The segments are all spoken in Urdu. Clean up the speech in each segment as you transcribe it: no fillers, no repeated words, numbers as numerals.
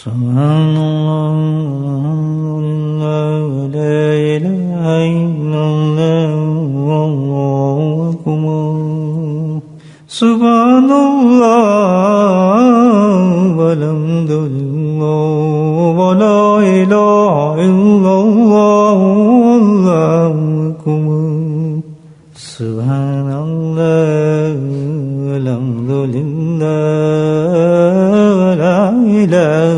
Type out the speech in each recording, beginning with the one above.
سبحان الله لا إله إلا الله والله أكبر سبحان الله والحمد لله ولا إله إلا الله والله أكبر سبحان الله والحمد لله ولا إله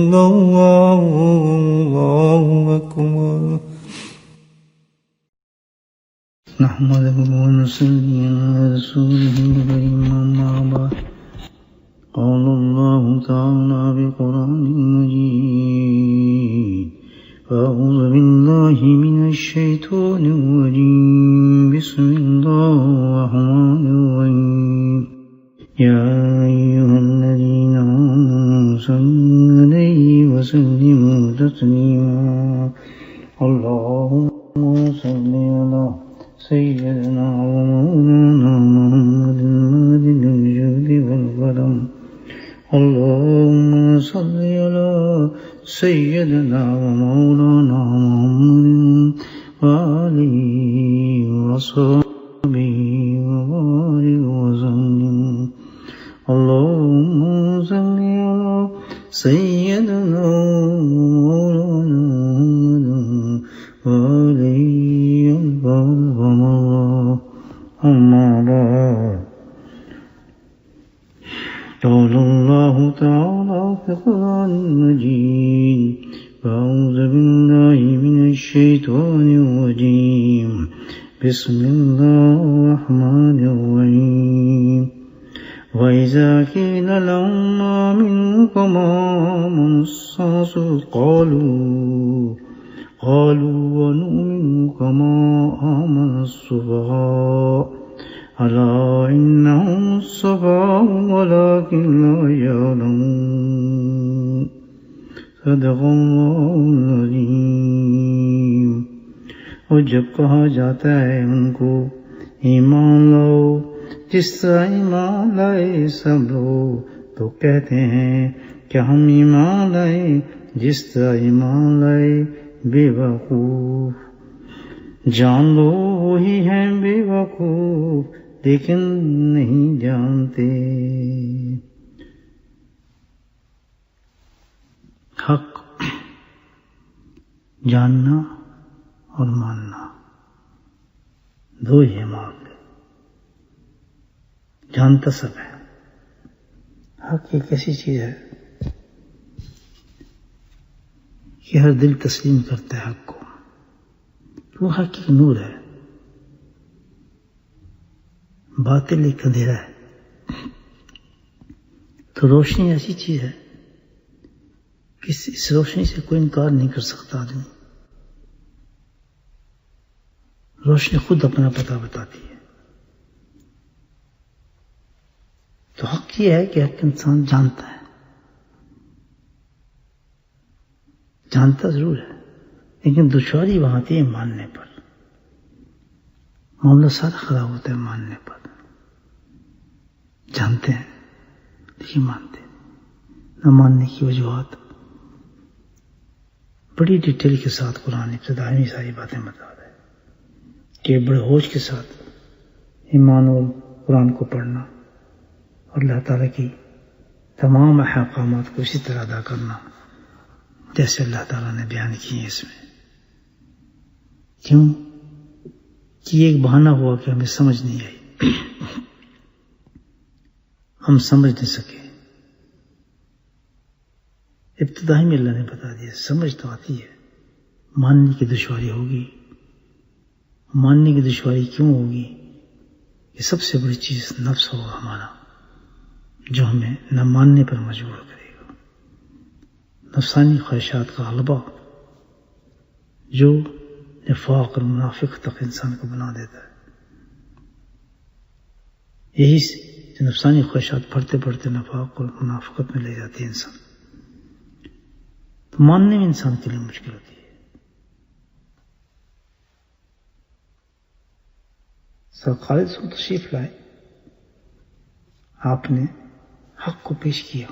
إلا الله والله أكبر نحمده ونصلي على رسوله الكريم أما بعد قال الله تعالى بقرآن المجيد أعوذ بالله من الشيطان الرجيم بسم الله الرحمن الرحيم يا أيها الذين آمنوا صلوا عليه وسلموا تسليما اللهم صل على سيدنا ومولانا محمد الماجد الجود والكرم اللهم صل على سيدنا ومولانا محمد وآله وصحبه وبارك وسلم اللهم صل على سيدنا ومولانا محمد وآله وبارك وسلم أما بعد قال الله تعالى في القرآن المجيد أعوذ بالله من الشيطان الرجيم بسم الله الرحمن الرحيم وإذا قيل لهم آمنوا كما آمن الناس قالوا ونؤمن كما آمن السفهاء ألا إنهم السفهاء ولكن لا يعلمون صدق اللہ العظیم. اور جب کہا جاتا ہے ان کو ایمان لاؤ جس طرح ایمان لائے سب لوگ، تو کہتے ہیں کہ ہم ایمان لائے جس طرح ایمان لائے بے وقوف. جان لو وہی ہیں بے وقوف لیکن نہیں جانتے. حق جاننا اور ماننا دو ہی معاملے. جانتا سب ہے. حق ایک ایسی چیز ہے کہ ہر دل تسلیم کرتا ہے حق کو. وہ حق ایک نور ہے، باطل ایک اندھیرا ہے. تو روشنی ایسی چیز ہے کہ اس روشنی سے کوئی انکار نہیں کر سکتا آدمی. روشنی خود اپنا پتہ بتاتی ہے. تو حق یہ ہے کہ حق انسان جانتا ہے، جانتا ضرور ہے لیکن دشواری وہاں آتی ہے ماننے پر. معاملہ سارا خراب ہوتا ہے ماننے پر. جانتے ہیں لیکن مانتے نہ. ماننے کی وجوہات بڑی ڈیٹیل کے ساتھ قرآن ابتدا میں ساری باتیں بتا رہا ہے کہ بڑے ہوش کے ساتھ ایمان اور قرآن کو پڑھنا اور اللہ تعالیٰ کی تمام احکامات کو اسی طرح ادا کرنا جیسے اللہ تعالیٰ نے بیان کی ہے اس میں. کیوں کہ ایک بہانہ ہوا کہ ہمیں سمجھ نہیں آئی، ہم سمجھ نہیں سکے. ابتدائی میں اللہ نے بتا دیا سمجھ تو آتی ہے، ماننے کی دشواری ہوگی. ماننے کی دشواری کیوں ہوگی؟ یہ سب سے بڑی چیز نفس ہوگا ہمارا، جو ہمیں نہ ماننے پر مجبور کرے گا. نفسانی خواہشات کا غلبہ جو نفاق اور منافق تک انسان کو بنا دیتا ہے. یہی نفسانی خواہشات پڑھتے پڑھتے نفاق اور منافقت میں لے جاتی ہے انسان. تو ماننے میں انسان کے لیے مشکل ہوتی ہے. سر خالد صاحب تشریف لائے، آپ نے حق کو پیش کیا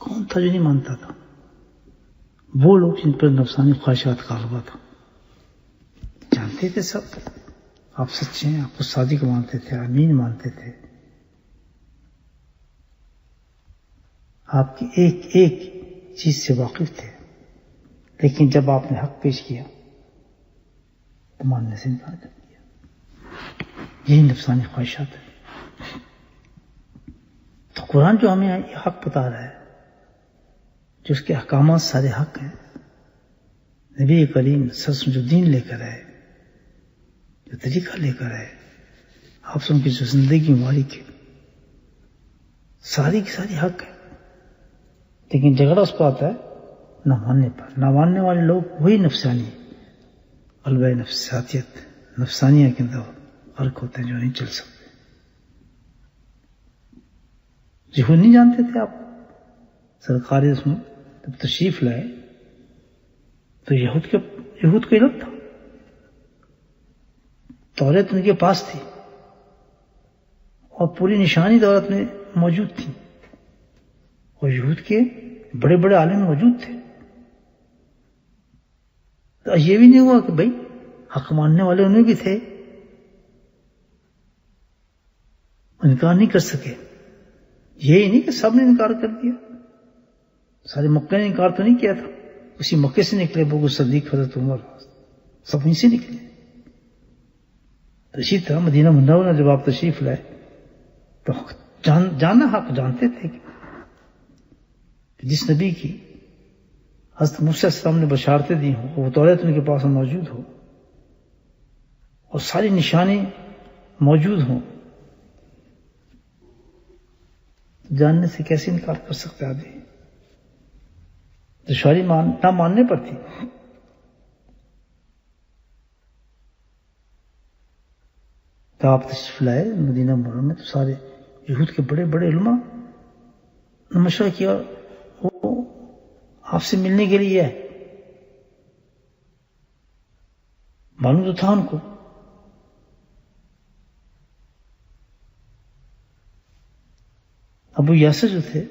کون تھا جو نہیں مانتا تھا؟ وہ لوگ جن پر نفسانی خواہشات غالبہ تھا. جانتے تھے سب آپ سچے ہیں، آپ کو صادق مانتے تھے، امین مانتے تھے، آپ کی ایک ایک چیز سے واقف تھے، لیکن جب آپ نے حق پیش کیا تو ماننے سے انکار کر دیا. یہی نفسانی خواہشات ہے. تو قرآن جو ہمیں یہ حق بتا رہا ہے، جو اس کے احکامات سارے حق ہیں، نبی کریم سچ جو دین لے کر آئے، جو طریقہ لے کر آئے، آپ سن کی جو زندگی مبارک ہے، ساری کی ساری حق ہے. لیکن جھگڑا اس پر آتا ہے نہ ماننے پر. نہ ماننے والے لوگ وہی نفسانی غلبہ نفسیات نفسانیہ کے اندر غرق ہوتے ہیں جو نہیں چل سکتے. یہود نہیں جانتے تھے آپ؟ سرکار جب تشریف لائے تو یہود کو علم تھا، توریت ان کے پاس تھی اور پوری نشانی دولت میں موجود تھی، اور یہود کے بڑے بڑے عالم موجود تھے. تو یہ بھی نہیں ہوا کہ بھائی حق ماننے والے انہیں بھی تھے، انکار نہیں کر سکے. یہی نہیں کہ سب نے انکار کر دیا، سارے مکے نے انکار تو نہیں کیا تھا. اسی مکے سے نکلے بوگو صدیق، حضرت عمر، سب وہیں سے نکلے. اسی طرح مدینہ منورہ جب آپ تشریف لائے تو جانا حق جانتے تھے کہ جس نبی کی حضرت موسیٰ علیہ السلام نے بشارتیں دی ہوں، وہ توریت ان کے پاس موجود ہو اور ساری نشانی موجود ہوں، جاننے سے کیسے انکار کر سکتے آدمی؟ دشواری نہ ماننے پر تھی. تو آپ تشریف لائے مدینہ منورہ میں تو سارے یہود کے بڑے بڑے علماء نے مشورہ کیا، وہ آپ سے ملنے کے لیے ہے. معلوم تو تھا ان کو. ابو یاسر جو تھے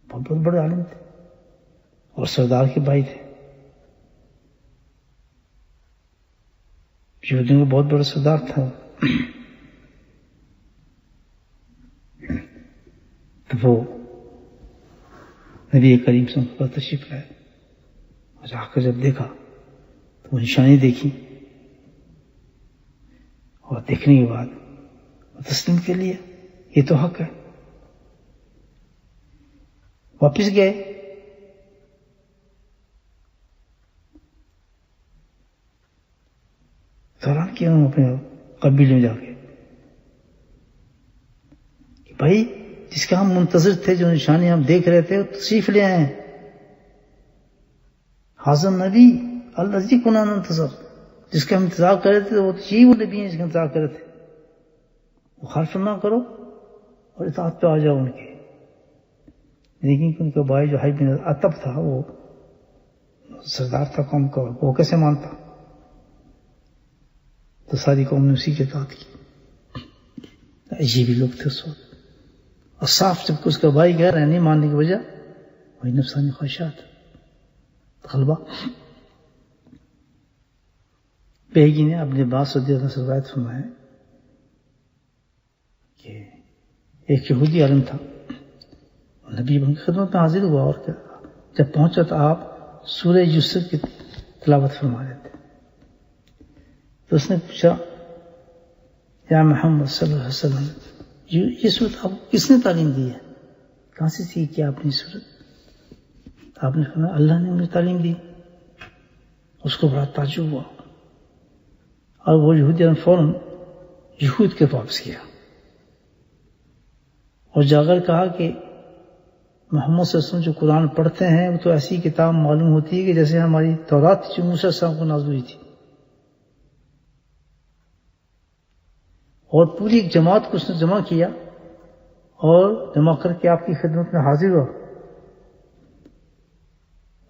بہت بڑے عالم تھے اور سردار کے بھائی تھے، یہودیوں کا بہت بڑا سردار تھا. تو وہ نبی کریم صلی اللہ علیہ وسلم پر تشریف لائے اور جا کر جب دیکھا تو وہ نشانی دیکھی، اور دیکھنے کے بعد تسلیم کے لیے یہ تو حق ہے. واپس گئے، اعلان کیا ہوں اپنے قبیلے میں جا کے کہ بھائی جس کا ہم منتظر تھے، جو نشانی ہم دیکھ رہے تھے، وہ تشریف لے آئے ہیں. حاضر نبی الذی کنا ننتظر، جس کا ہم انتظار کر رہے تھے، وہ یہی وہ نبی ہیں جس کا انتظار کر رہے تھے. مخالفت نہ کرو اور اطاعت پہ آ جاؤ ان کے. لیکن ان کا بھائی جو حی بن عطب تھا، وہ سردار تھا قوم کا، وہ کیسے مانتا؟ تو ساری قوم نے اسی کی اطاعت کی. یہ بھی لوگ تھے اس وقت. اور صاف جب اس کا بھائی کہہ رہے ہیں نہیں ماننے کی وجہ وہی نفسانی خواہشات غلبہ. بیگی نے اپنے عباس رضی اللہ عنہ سے روایت فرمایا کہ ایک یہودی عالم تھا، نبی ان کی خدمت میں حاضر ہوا، اور کیا جب پہنچا تو آپ سورہ یوسف کی تلاوت فرما رہے تھے. تو اس نے پوچھا یا محمد صلی اللہ علیہ وسلم، یہ صورت آپ کو کس نے تعلیم دی ہے؟ کہاں سے سیکھی آپ نے صورت؟ آپ نے فرمایا اللہ نے مجھے تعلیم دی. اس کو بڑا تعجب ہوا اور وہ یہودی فوراً یہود کے واپس کیا اور جا کر کہا کہ محمد صلی اللہ علیہ وسلم جو قرآن پڑھتے ہیں وہ تو ایسی کتاب معلوم ہوتی ہے کہ جیسے ہماری تورات جو موسیٰ علیہ السلام کو نازل ہوئی تھی. اور پوری ایک جماعت کو اس نے جمع کیا اور جمع کر کے آپ کی خدمت میں حاضر ہوا.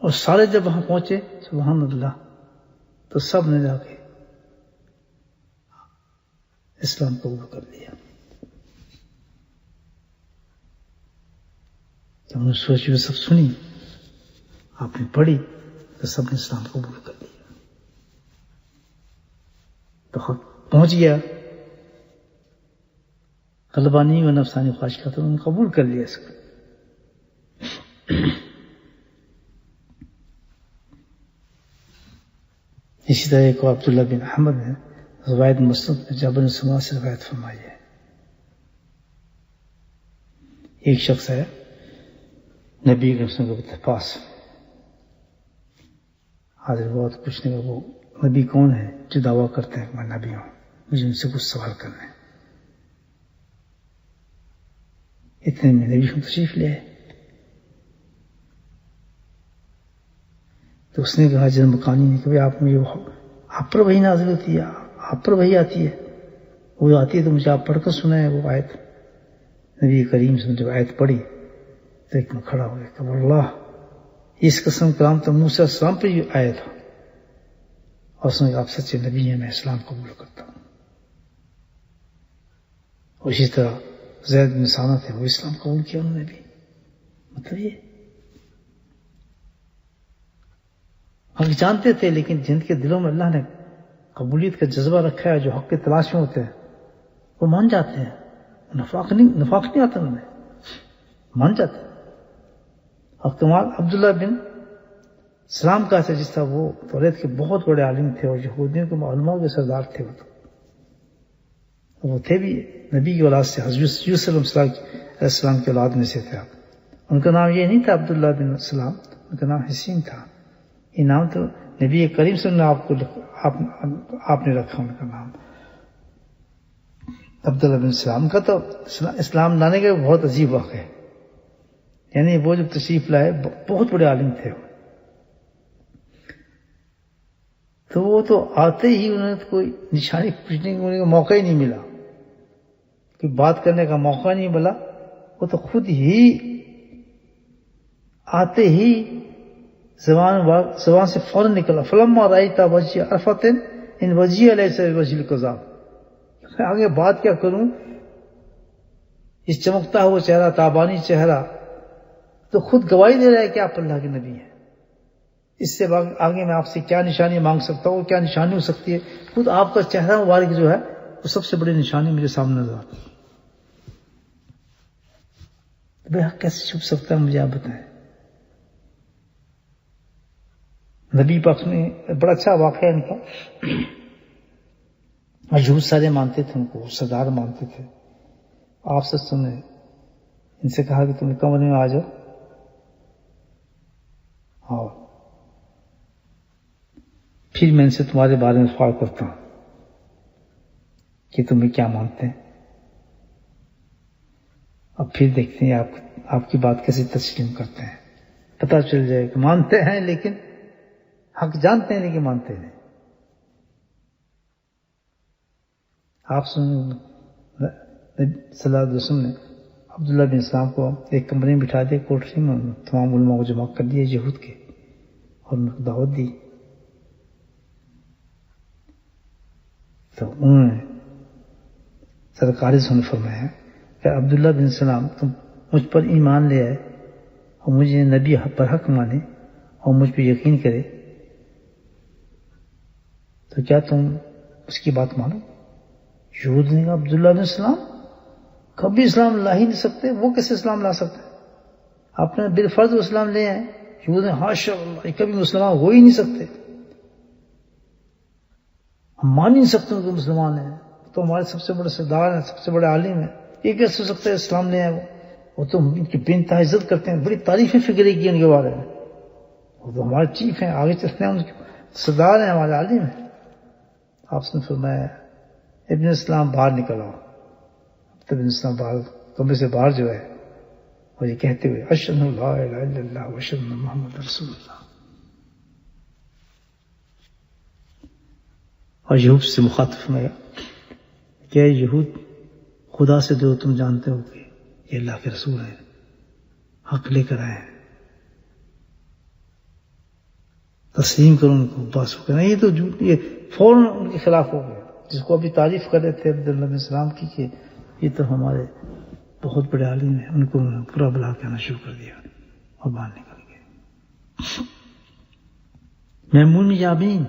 اور سارے جب وہاں پہنچے سبحان اللہ تو سب نے جا کے اسلام قبول کر لیا. جب انہوں نے سوچ وہ سب سنی، آپ نے پڑھی، تو سب نے اسلام قبول کر لیا، تو حق پہنچ گیا، قلبانی و نفسانی خواہش کا، تو انہوں نے قبول کر لیا اس کو۔ اسی طرح کو عبداللہ بن احمد نے روایت مسند میں جابر بن سمرہ سے روایت فرمائی ہے، ایک شخص ہے نبی کے پاس حاضر ہوا تو پوچھنے کا وہ نبی کون ہے جو دعویٰ کرتے ہیں کہ میں نبی ہوں، مجھے ان سے کچھ سوال کرنا ہے۔ اتنے میں نبی ہم تشریف لے آئے، تو اس نے کہا جن مکانی نے کہ آپ مجھے آپ پر وہی نازل ہوتی ہے، آپ پر وہی آتی ہے، وہ آتی ہے تو مجھے آپ پڑھ کر سنائے وہ آیت۔ نبی کریم سے جب آیت پڑھی تو ایک میں کھڑا ہو گیا کہ واللہ اس قسم کلام تو موسیٰ علیہ السلام پر یہ آیا تھا، اور اس نے آپ سچے نبی ہیں، میں اسلام قبول کرتا ہوں۔ اور اسی طرح زید بن ثابت تھے، وہ اسلام قبول کیا انہوں نے بھی۔ مطلب یہ ہم جانتے تھے، لیکن جن کے دلوں میں اللہ نے قبولیت کا جذبہ رکھا ہے، جو حق کی تلاش میں ہوتے ہیں وہ مان جاتے ہیں، نفاق نہیں آتا انہیں، مان جاتے ہیں۔ اور کمال عبداللہ بن سلام کا سے جس طرح وہ توریت کے بہت بڑے عالم تھے اور یہودیوں کے علماء کے سردار تھے، وہ تھے بھی نبی کی اولاد سے، حضرت یوسف علیہ السلام کی اولاد میں سے تھے۔ ان کا نام یہ نہیں تھا عبداللہ بن سلام، ان کا نام حسین تھا۔ یہ نام تو نبی کریم صلی اللہ علیہ وسلم آپ نے رکھا ان کا نام۔ عبداللہ بن سلام کا تو اسلام لانے کا بہت عجیب واقعہ ہے، یعنی وہ جب تشریف لائے بہت بڑے عالم تھے، تو وہ تو آتے ہی انہوں نے کوئی نشانی پوچھنے کا موقع ہی نہیں ملا، کوئی بات کرنے کا موقع نہیں ملا، وہ تو خود ہی آتے ہی زبان سے فوراً نکلا فلما رأیت وجه عرفة ان وجهي ليس بوجه الكذاب، آگے بات کیا کروں، اس چمکتا ہوا چہرہ، تابانی چہرہ تو خود گواہی دے رہا ہے کہ آپ اللہ کے نبی ہیں۔ اس سے آگے میں آپ سے کیا نشانی مانگ سکتا ہوں، کیا نشانی ہو سکتی ہے؟ خود آپ کا چہرہ مبارک جو ہے وہ سب سے بڑی نشانی مجھے سامنے نظر آتی ہے۔ بے حق کیسے چھپ سکتا ہے، مجھے آپ بتائیں۔ نبی پاک نے بڑا اچھا واقعہ ان کا، مجہود سارے مانتے تھے ان کو، سردار مانتے تھے۔ آپ سے سنے ان سے کہا کہ تم کمرے میں آ جاؤ، اور پھر میں ان سے تمہارے بارے میں سوال کرتا ہوں کہ تمہیں کیا مانتے ہیں، اب پھر دیکھتے ہیں آپ کی بات کیسے تسلیم کرتے ہیں۔ پتہ چل جائے کہ مانتے ہیں لیکن حق جانتے ہیں لیکن مانتے نہیں۔ آپ صلی اللہ علیہ وسلم نے عبداللہ بن سلام کو ایک کمرے میں بٹھا دیا، کوٹری میں تمام علماء کو جمع کر دیا یہود کے، اور ان کو دعوت دی۔ تو انہوں نے سرکاری سے فرمایا کہ عبداللہ بن سلام تم مجھ پر ایمان لے آئے اور مجھے نبی پر حق مانے اور مجھ پہ یقین کرے، تو کیا تم اس کی بات مانو؟ یہود نے کہا عبداللہ بن سلام کبھی اسلام لا ہی نہیں سکتے، وہ کیسے اسلام لا سکتے؟ آپ نے بالفرض اسلام لے آئے۔ یہود نے حاشا اللہ، کبھی مسلمان ہو ہی نہیں سکتے، ہم مان نہیں سکتے کہ مسلمان ہیں، تو ہمارے سب سے بڑے سردار ہیں، سب سے بڑے عالم ہیں، یہ کیسے ہو سکتا ہے اسلام لے آئے؟ وہ تو ان کی بے انتہا عزت کرتے ہیں، بڑی تعریفیں فکر کی ان کے بارے میں، وہ تو ہمارے چیف ہیں، آگے چلتے ہیں، ان کے سردار ہیں، ہمارے عالم ہیں۔ آپ نے فرمایا ابن اسلام باہر نکل آؤ۔ تب ابن اسلام باہر کمرے سے باہر جو ہے اور یہ کہتے ہوئے اشہد ان لا الہ الا اللہ واشہد ان محمد رسول اللہ، اور یہود سے مخاطب فرمایا کہ اے یہود، خدا سے جو تم جانتے ہو کہ یہ اللہ کے رسول ہیں، حق لے کر آئے ہیں، تسلیم کرو ان کو، بس کرنا۔ یہ تو یہ فوراً ان کے خلاف ہو گیا، جس کو ابھی تعریف کر رہے تھے عبداللہ بن سلام کی کہ یہ تو ہمارے بہت بڑے عالم ہیں، ان کو انہوں نے پورا بلا کہنا شروع کر دیا اور باہر نکل گئے۔ میمون یابین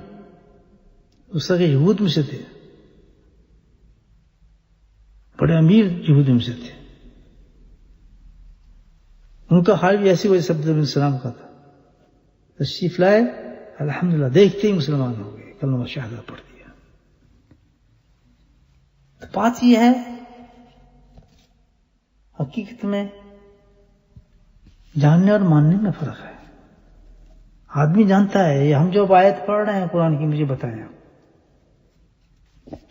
اس طرح کے یہود میں سے تھے، بڑے امیر یہود میں سے تھے، ان کا حال بھی ایسی وجہ سے عبداللہ بن سلام کا تھا، تشریف لائے، الحمدللہ دیکھتے ہی مسلمان ہو گئے، کلمہ شہادت پڑھ دیا۔ تو بات یہ ہے حقیقت میں جاننے اور ماننے میں فرق ہے۔ آدمی جانتا ہے، ہم جو آیت پڑھ رہے ہیں قرآن کی، مجھے بتائیں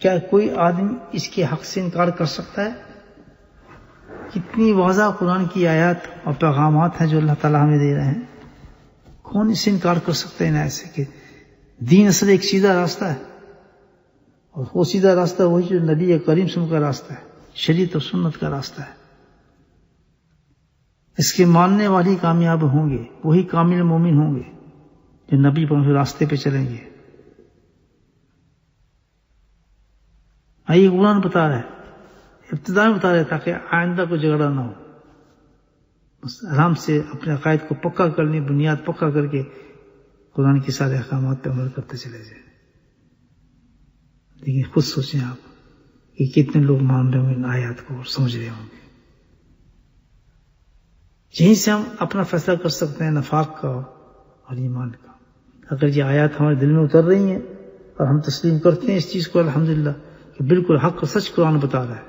کیا کوئی آدمی اس کے حق سے انکار کر سکتا ہے؟ کتنی واضح قرآن کی آیات اور پیغامات ہیں جو اللہ تعالیٰ ہمیں دے رہے ہیں، کون اس سے انکار کر سکتا ہے ان آیت سے کہ دین اصل ایک سیدھا راستہ ہے، اور وہ سیدھا راستہ وہی جو نبی کریم صلی اللہ علیہ وسلم کا راستہ ہے، شریعت و سنت کا راستہ ہے۔ اس کے ماننے والی کامیاب ہوں گے، وہی کامل مومن ہوں گے جو نبی پر راستے پہ چلیں گے۔ یہ قرآن بتا رہا ہے، ابتدا میں بتا رہا ہے تاکہ آئندہ کو جھگڑا نہ ہو، بس آرام سے اپنے عقائد کو پکا کرنے، بنیاد پکا کر کے قرآن کے سارے احکامات پہ عمل کرتے چلے جائیں۔ لیکن خود سوچیں آپ کہ کتنے لوگ مان رہے ہوں گے ان آیات کو اور سمجھ رہے ہوں گے۔ یہیں سے ہم اپنا فیصلہ کر سکتے ہیں نفاق کا اور ایمان کا۔ اگر یہ آیات ہمارے دل میں اتر رہی ہیں اور ہم تسلیم کرتے ہیں اس چیز کو الحمدللہ کہ بالکل حق اور سچ قرآن بتا رہا ہے،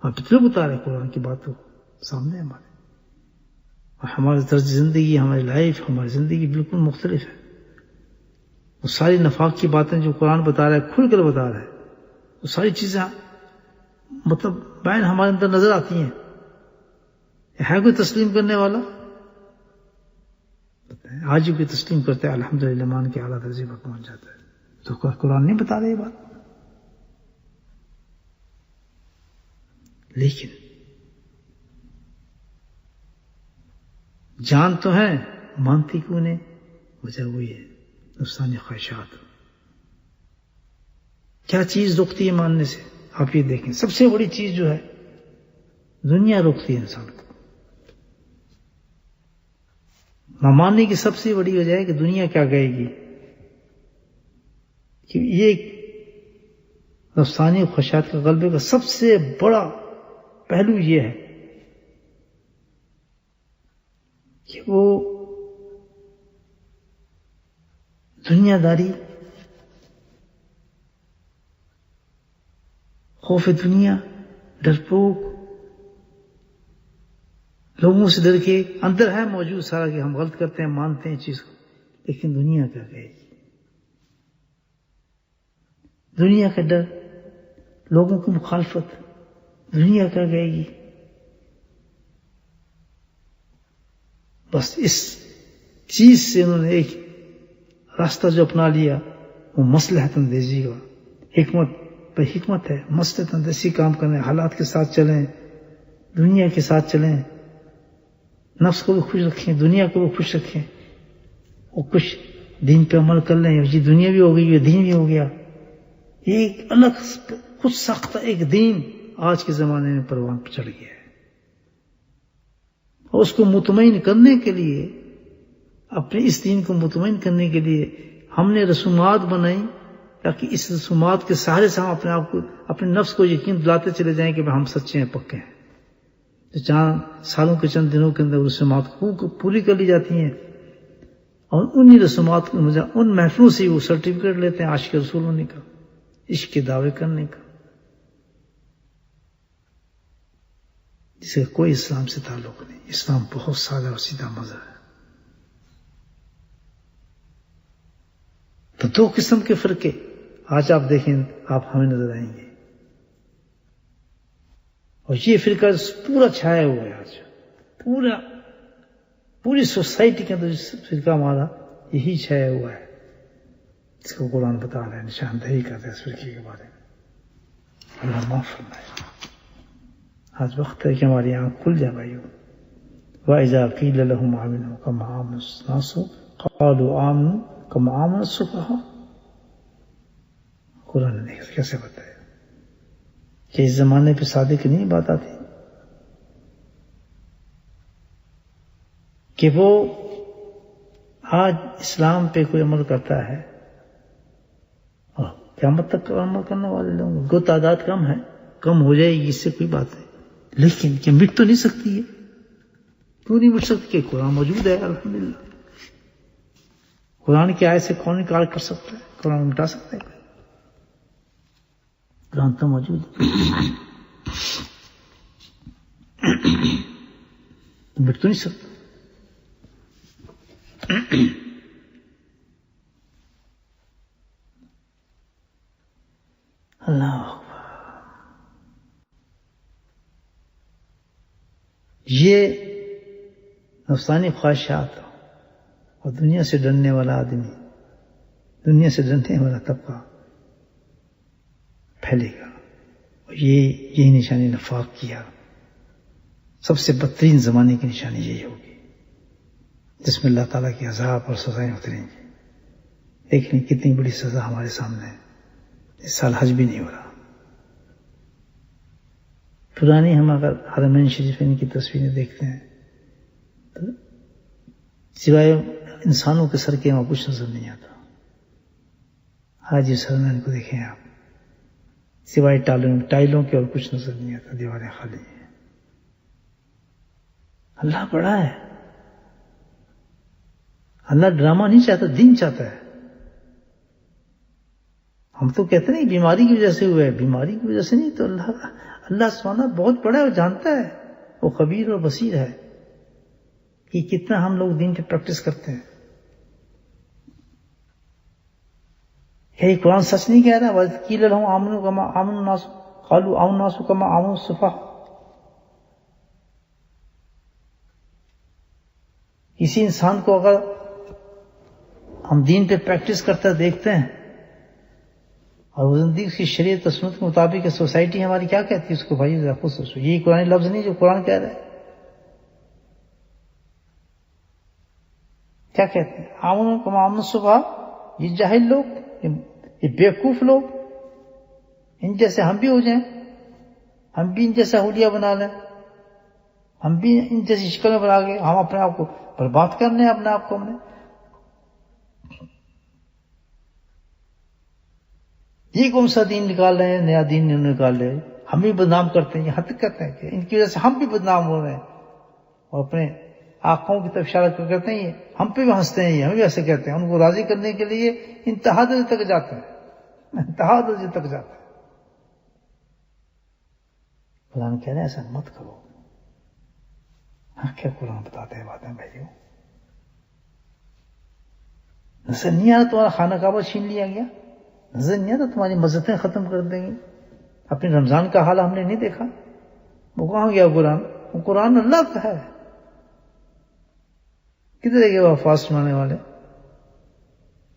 اور پتلے بتا رہے ہیں قرآن کی باتوں سامنے ہمارے، اور ہمارے طرز زندگی، ہماری لائف، ہماری زندگی بالکل مختلف ہے۔ وہ ساری نفاق کی باتیں جو قرآن بتا رہا ہے، کھل کر بتا رہا ہے، وہ ساری چیزیں مطلب بین ہمارے اندر نظر آتی ہیں۔ ہے کوئی تسلیم کرنے والا؟ آج ہی کوئی تسلیم کرتا ہے الحمدللہ مان کے اعلیٰ درجے پر پہنچ جاتا ہے۔ تو قرآن نہیں بتا رہے یہ بات، لیکن جان تو ہے، مانتی کیوں نہیں؟ وجہ وہی ہے نفسانی خواہشات۔ کیا چیز روکتی ہے ماننے سے؟ آپ یہ دیکھیں، سب سے بڑی چیز جو ہے دنیا روکتی ہے انسان کو۔ نہ ماننے کی سب سے بڑی وجہ ہے کہ دنیا کیا کہے گی، کہ یہ نفسانی خواہشات کا غلبے کا سب سے بڑا پہلو یہ ہے کہ وہ دنیا داری، خوف دنیا، ڈرپوک، لوگوں سے ڈر کے اندر ہے موجود سارا کہ ہم غلط کرتے ہیں، مانتے ہیں چیز کو، لیکن دنیا کیا کہے گی، دنیا کا ڈر، لوگوں کی مخالفت، دنیا کیا کہے گی۔ بس اس چیز سے انہوں نے ایک راستہ جو اپنا لیا وہ مصلحت اندیزی کا، حکمت پہ حکمت ہے، مصلحت اندیزی کام کرنے، حالات کے ساتھ چلیں، دنیا کے ساتھ چلیں، نفس کو بھی خوش رکھیں، دنیا کو بھی خوش رکھیں، اور کچھ دین پہ عمل کر لیں، یہ دنیا بھی ہو گئی، یہ دین بھی ہو گیا۔ یہ ایک الگ خود ساختہ ایک دین آج کے زمانے میں پروان پہ چڑھ گیا ہے، اور اس کو مطمئن کرنے کے لیے، اپنے اس دین کو مطمئن کرنے کے لیے ہم نے رسومات بنائی، تاکہ اس رسومات کے سہارے سے ہم اپنے آپ کو، اپنے نفس کو یقین دلاتے چلے جائیں کہ ہم سچے ہیں، پکے ہیں۔ تو چند سالوں کے چند دنوں کے اندر رسومات کو پوری کر لی جاتی ہیں، اور انہی رسومات کو ان محفلوں سے وہ سرٹیفکیٹ لیتے ہیں عاشق رسول ہونے کا، عشق کے دعوے کرنے کا، جس کا کوئی اسلام سے تعلق نہیں۔ اسلام بہت سادہ اور سیدھا مذہب ہے۔ تو دو قسم کے فرقے آج آپ دیکھیں، آپ ہمیں نظر آئیں گے، اور یہ فرقہ پورا چھایا ہوا ہے آج، پوری سوسائٹی کے اندر فرقہ ہمارا یہی چھایا ہوا ہے، اس کو قرآن بتا رہا ہے، نشاندہی کرتا ہے اس فرقے کے بارے میں۔ اللہ معاف فرمائے۔ آج وقت ہے کہ ہماری آنکھ کھل جائے بھائیو۔ وَإِذَا قِيلَ لَهُمْ آمِنُوا كَمَا آمَنَ النَّاسُ قَالُوا آمَنُوا كَمَا آمَنَ السُّفَهَاءُ۔ قرآن نے کیسے بتایا کہ اس زمانے پہ صادق نہیں بات آتی، کہ وہ آج اسلام پہ کوئی عمل کرتا ہے اور قیامت تک عمل کرنے والے لوگوں کو تعداد کم ہو جائے گی، اس سے کوئی بات نہیں، لیکن کیا مٹ تو نہیں سکتی ہے؟ کیوں نہیں مٹ سکتی؟ کہ قرآن موجود ہے الحمدللہ. قرآن کی آیت سے کون انکار کر سکتا ہے؟ قرآن مٹا سکتا ہے کوئی؟ قرآن تو موجود ہے، مٹ تو نہیں سکتا. اللہ اکبر. یہ نفسانی خواہشات اور دنیا سے ڈرنے والا آدمی، دنیا سے ڈرنے والا طبقہ پھیلے گا، اور یہی نشانی نفاق کیا سب سے بدترین زمانے کی نشانی یہی ہوگی، جس میں اللہ تعالیٰ کی عذاب اور سزائیں اتریں گی. دیکھ لیں کتنی بڑی سزا ہمارے سامنے ہے. اس سال حج بھی نہیں ہو رہا. پرانی ہم اگر حرمین شریفین کی تصویریں دیکھتے ہیں تو سوائے انسانوں کے سر کے وہاں کچھ نظر نہیں آتا. آج اس حرمین کو دیکھیں آپ، سوائے ٹائلوں کے اور کچھ نظر نہیں آتا، دیواریں خالی ہیں. اللہ بڑا ہے، اللہ ڈرامہ نہیں چاہتا، دین چاہتا ہے. ہم تو کہتے نہیں بیماری کی وجہ سے ہوا ہے، بیماری کی وجہ سے نہیں، تو اللہ سبحانہ بہت بڑا ہے، وہ جانتا ہے، وہ خبیر اور بصیر ہے کہ کتنا ہم لوگ دین کی پریکٹس کرتے ہیں. کیا یہ قرآن سچ نہیں کہہ رہا؟ وَإِذْ قِيلَ لَهُمْ آمِنُوا كَمَا آمَنَ النَّاسُ قَالُوا آمَنَ النَّاسُ كَمَا آمَنَ السُّفَهَاءُ. کسی انسان کو اگر ہم دین پہ پریکٹس کرتا دیکھتے ہیں اور وہ زندگی کی شریعت و سنت کے مطابق سوسائٹی ہماری کیا کہتی ہے اس کو؟ بھائی ذرا خود سوچو، یہی قرآن لفظ نہیں جو قرآن کہہ رہا ہے. کیا کہتے ہیں؟ آمنوا کما آمن السفہاء. یہ جاہل لوگ، یہ بیوقوف لوگ، ان جیسے ہم بھی ہو جائیں، ہم بھی ان جیسا حلیہ بنا لیں، ہم بھی ان جیسی شکلیں بنا کے ہم اپنے آپ کو برباد کرنے اپنے آپ کو. ہم نے یہ کون سا دین نکال رہے ہیں؟ نیا دین نہیں نکال رہے، ہم بھی بدنام کرتے ہیں. یہاں تک کہتے ہیں کہ ان کی وجہ سے ہم بھی بدنام ہو رہے ہیں، اور اپنے آقاؤں کی طرف اشارہ کرتے ہیں. یہ ہم پہ بھی ہنستے ہیں، یہ ہم بھی ایسے کہتے ہیں. ان کو راضی کرنے کے لیے انتہا درجے تک جاتے ہیں، انتہا درجے تک جاتے ہیں. قرآن کہہ رہے ہیں ایسا مت کرو. ہاں کیا قرآن بتاتے ہیں باتیں بھائیو؟ نظر نہیں آ رہا تمہارا خانہ کعبہ چھین لیا گیا؟ نظر نہیں آتا تمہاری مسجدیں ختم کر دیں گے؟ اپنے رمضان کا حال ہم نے نہیں دیکھا؟ وہ کہاں گیا قرآن؟ وہ قرآن اللہ کا ہے. کدھر گئے وہ فاسٹ مانے والے؟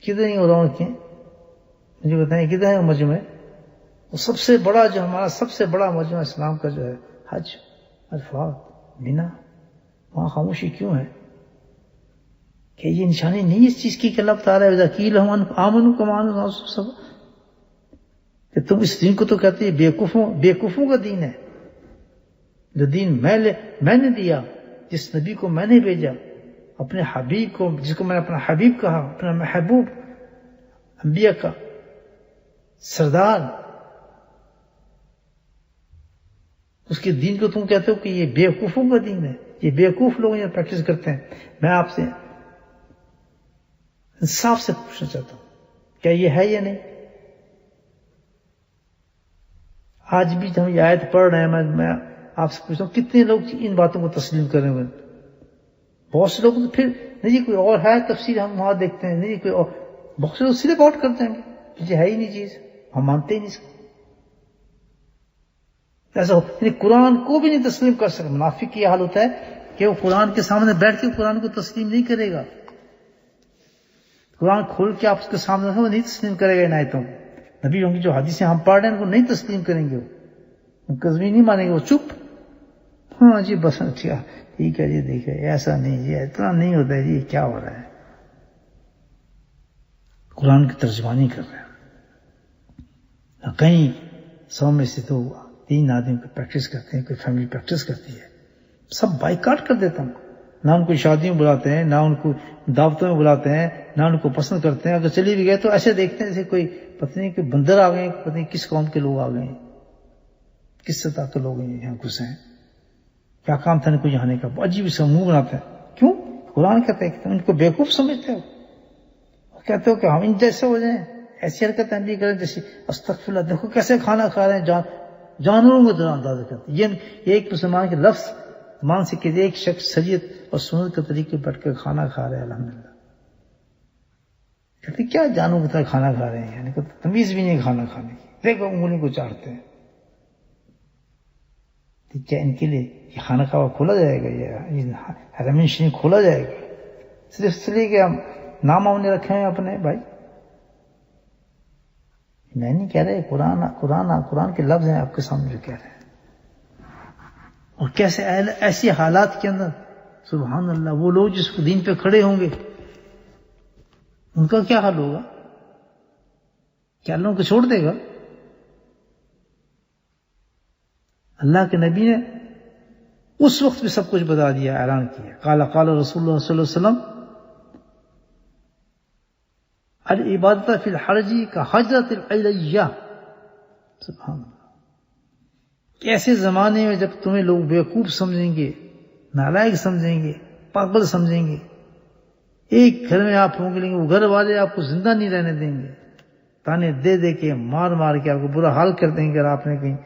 کدھر نہیں ہو رہا ہوں؟ مجھے بتائیں کدھر ہے وہ مجمع؟ وہ سب سے بڑا جو ہمارا سب سے بڑا مجمع اسلام کا جو ہے حج، عرفات، مینا، وہاں خاموشی کیوں ہے؟ کہ یہ نشانی نہیں اس چیز کی کہ اللہ بتا رہا ہے وَذَكِيلَ هُمْ آمَنُوا كَمَا آمَنَ النَّاسُ، کہ تم اس دین کو تو کہتے ہیں بیوقوفوں کا دین ہے. جو دین میں نے دیا، جس نبی کو میں نے بھیجا، اپنے حبیب کو، جس کو میں نے اپنا حبیب کہا، اپنا محبوب، انبیاء کا سردار، اس کے دین کو تم کہتے ہو کہ یہ بیوقوفوں کا دین ہے. یہ بیوقوف لوگ یہ پریکٹس کرتے ہیں. میں آپ سے انصاف سے پوچھنا چاہتا ہوں کیا یہ ہے یا نہیں؟ آج بھی ہم یہ آیت پڑھ رہے ہیں، میں آپ سے پوچھتا ہوں کتنے لوگ ان باتوں کو تسلیم کریں گے؟ بہت سے لوگ تو پھر نہیں جی کوئی اور ہے تفسیر، ہم وہاں دیکھتے ہیں، نہیں جی کوئی اور. بہت سے لوگ سیدھے باؤٹ کر دیں گے یہ ہے ہی نہیں چیز، ہم مانتے ہی نہیں اس کو. ایسا یعنی قرآن کو بھی نہیں تسلیم کر سکتے. منافق کی یہ حال ہوتا ہے کہ وہ قرآن کے سامنے بیٹھ کے قرآن کو تسلیم نہیں کرے گا. قرآن کھول کے آپ اس کے سامنے وہ نہیں تسلیم کرے گا. ان آیتوں کو نبی کی جو حدیثیں ہم پڑھ رہے ہیں ان کو نہیں تسلیم کریں گے، وہ کذبی نہیں مانیں گے، وہ چپ. ہاں جی بس ٹھیک ہے جی، دیکھے ایسا نہیں جی، اتنا نہیں ہوتا ہے جی، کیا ہو رہا ہے؟ قرآن کی ترجمانی کر رہے ہیں. کہیں 100 میں سے تو 3 آدمی کو پریکٹس کرتے ہیں، کوئی فیملی پریکٹس کرتی ہے، سب بائیکاٹ کر دیتا ہوں. نہ ان کو شادیوں میں بلاتے ہیں، نہ ان کو دعوتوں میں بلاتے ہیں، نہ ان کو پسند کرتے ہیں. اگر چلی بھی گئے تو ایسے دیکھتے ہیں جیسے کوئی پتہ نہیں کہ بندر آ گئے، پتہ نہیں کس قوم کے لوگ آ گئے، کس سطح کے لوگ ہیں یہاں گھسے ہیں، کیا کام تھا ان کو یہاں آنے کا. عجیب سا منہ بناتے ہیں. کیوں؟ قرآن کہتے ہیں کہ ان کو بیوقوف سمجھتے ہو، کہتے ہو کہ ہم ان جیسے ہو جائیں، ایسی حرکتیں بھی کریں جیسے استغفر اللہ. دیکھو کیسے کھانا کھا رہے ہیں، جانوروں کو طرح اندازہ کرتے ہیں. یہ ایک مسلمان کے لفظ مان سے کہ ایک شخص شریعت اور سنت کے طریقے بیٹھ کر کھانا کھا رہے ہیں. الحمدللہ کہتے کیا جانوروں کی طرح کھانا کھا رہے ہیں، یعنی کہ تمیز بھی نہیں کھانا کھانے کی. دیکھو انگلی کو چاٹتے ہیں. کیا ان کے لیے یہ خانہ کعبہ کھولا جائے گا، یہ حرمین شریف کھولا جائے گا صرف اس لیے کہ ہم نام ہم نے رکھے ہیں اپنے بھائی؟ میں نہیں کہہ رہے، قرآن کے لفظ ہیں آپ کے سامنے جو کہہ رہے ہیں. اور کیسے ایسی حالات کے اندر سبحان اللہ وہ لوگ جس کو دین پہ کھڑے ہوں گے ان کا کیا حال ہوگا؟ کیا اللہ ان کو چھوڑ دے گا؟ اللہ کے نبی نے اس وقت بھی سب کچھ بتا دیا، اعلان کیا. قال رسول اللہ صلی اللہ علیہ وسلم العبادت فی الحرج کا حجرت الیہ. سبحان اللہ. ایسے زمانے میں جب تمہیں لوگ بیوقوف سمجھیں گے، نالائق سمجھیں گے، پاگل سمجھیں گے، ایک گھر میں آپ ہوں گے لیکن وہ گھر والے آپ کو زندہ نہیں رہنے دیں گے، تانے دے دے کے مار کے آپ کو برا حال کر دیں گے. اگر آپ نے کہیں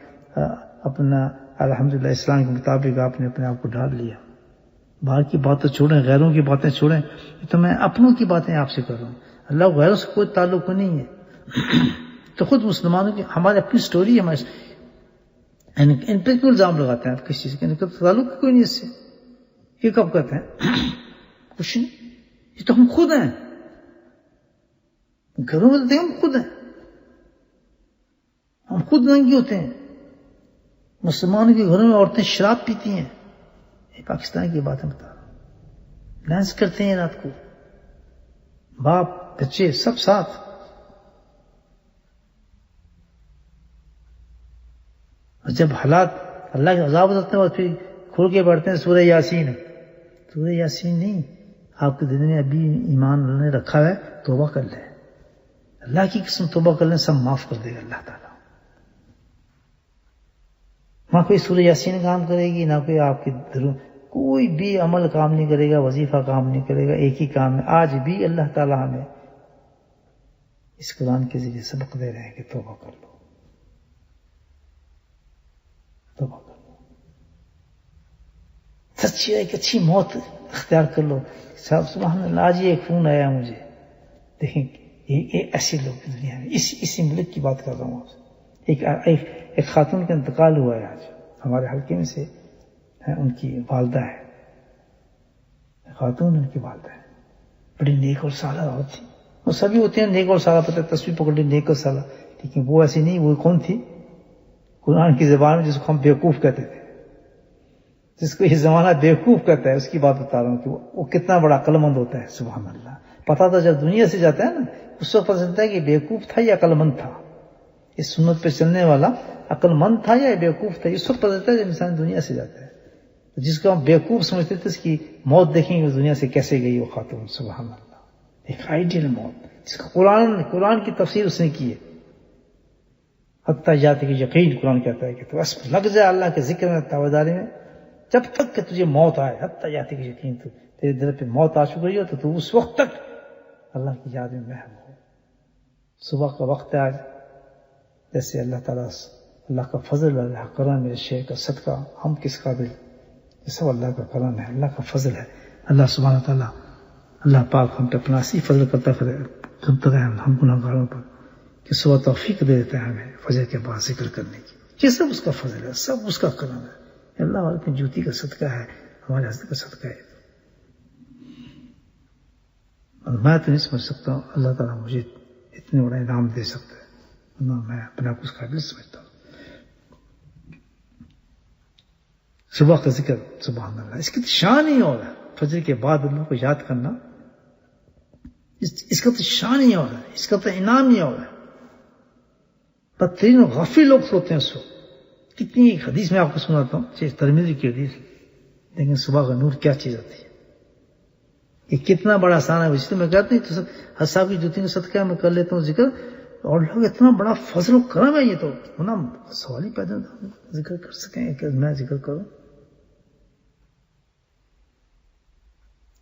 اپنا الحمدللہ اسلام کے مطابق آپ نے اپنے آپ کو ڈال لیا. باہر کی باتیں چھوڑیں، غیروں کی باتیں چھوڑیں. تو میں اپنوں کی باتیں آپ سے کر رہا ہوں، اللہ غیروں سے کوئی تعلق نہیں ہے. تو خود مسلمانوں کی ہماری اپنی سٹوری ہے. ان پہ کیوں الزام لگاتے ہیں آپ کسی چیز کے؟ تعلق کوئی نہیں اس سے. یہ کب کہتے ہیں؟ کچھ نہیں، یہ تو ہم خود ہیں. گھروں میں تو ہم خود ہیں، ہم خود ننگے ہوتے ہیں. مسلمانوں کے گھروں میں عورتیں شراب پیتی ہیں. یہ پاکستان کی باتیں بتا رہا ہوں. ڈانس کرتے ہیں رات کو، باپ بچے سب ساتھ. اور جب حالات اللہ کے عذاب ہوتے ہیں اور پھر کھول کے پڑھتے ہیں سورہ یاسین. سورہ یاسین نہیں، آپ کے دل میں ابھی ایمان اللہ نے رکھا ہے، توبہ کر لیں. اللہ کی قسم توبہ کر لیں، سب معاف کر دے گا اللہ تعالیٰ. نہ کوئی سورہ یاسین کام کرے گی، نہ کوئی آپ کے دلوں کوئی بھی عمل کام نہیں کرے گا، وظیفہ کام نہیں کرے گا. ایک ہی کام ہے. آج بھی اللہ تعالیٰ ہمیں اس قرآن کے ذریعے سبق دے رہے ہیں کہ توبہ کر لو، توبہ کر لو، سچی ایک اچھی موت اختیار کر لو. صاحب سبحان اللہ، آج یہ ایک فون آیا مجھے، دیکھیں یہ ایسے لوگ دنیا میں، اسی ملک کی بات کر رہا ہوں آپ سے. ایک خاتون کا انتقال ہوا ہے آج ہمارے حلقے میں سے. ان کی والدہ ہے، خاتون ان کی والدہ ہے، بڑی نیک اور صالح عورت تھی. وہ سبھی ہوتے ہیں نیک اور صالح، پتہ تصویر پکڑ لی نیک اور صالح، لیکن وہ ایسی نہیں. وہ کون تھی؟ قرآن کی زبان میں جس کو ہم بیوقوف کہتے تھے، جس کو یہ زمانہ بیوقوف کہتا ہے، اس کی بات بتا رہا ہوں کہ وہ کتنا بڑا عقل مند ہوتا ہے. سبحان اللہ. پتا تھا جب دنیا سے جاتا ہے نا، اس وقت پتہ چلتا ہے کہ بیوقوف تھا یا عقل مند تھا. اس سنت پہ چلنے والا عقل مند تھا یا بیوقوف تھا، اس وقت پتہ چلتا ہے جب انسان دنیا سے جاتا ہے. جس کو ہم بیوقوف سمجھتے تھے، اس کی موت دیکھیں گے دنیا سے کیسے گئی وہ خاتون. سبحان اللہ. ایک آئیڈیل موت جس کا قرآن کی تفسیر اس نے کی ہے. حتیٰ جاتے کہ یقین، قرآن کہتا ہے کہ تو بس لگ جائے اللہ کے ذکر میں، تابعداری میں، جب تک کہ تجھے موت آئے. حتیٰ جاتے کہ یقین، تو تیرے دل پہ موت آ چکی ہو تو اس وقت تک اللہ کی یاد میں محو ہو. صبح کا وقت ہے آج، جیسے اللہ تعالیٰ، اللہ کا فضل، اللہ کا کرم، میرے شیخ کا صدقہ، ہم کس قابل، یہ سب اللہ کا کرم ہے، اللہ کا فضل ہے. اللہ سبحانہ تعالیٰ، اللہ پاک ہم پہ اپنا اسی فضل کرتا رہے ہم گناہگاروں پر، کہ صبح توفیق دے دیتا ہے ہمیں فجر کے بعد ذکر کرنے کی. یہ سب اس کا فضل ہے، سب اس کا کرم ہے. اللہ والے کی جوتی کا صدقہ ہے، ہمارے حضرت کا صدقہ ہے. اور میں تو نہیں سمجھ سکتا ہوں اللہ تعالیٰ مجھے اتنے بڑا انعام دے سکتا ہے، میں اپنے آپ کو اس قابل سمجھتا ہوں. صبح کا ذکر، سبحان اللہ، اس کی تو شان ہی اور ہے. فجر کے بعد اللہ کو یاد کرنا، اس کا تو شان ہی اور ہے، اس کا تو انعام ہی اور ہے. بدترین غافل لوگ سوتے ہیں اس وقت. کتنی ایک حدیث میں آپ کو سناتا ہوں، ترمذی کی حدیث، لیکن صبح کا نور کیا چیز ہوتی ہے. یہ کتنا بڑا آسان ہے. اس لیے میں کہتا ہوں تو حضرت صاحب کی جوتی کا صدقہ میں کر لیتا ہوں ذکر, اور لوگ اتنا بڑا فضل و کرم ہے. یہ تو ہونا سوال ہی پیدا ذکر کر سکیں کہ میں ذکر کروں.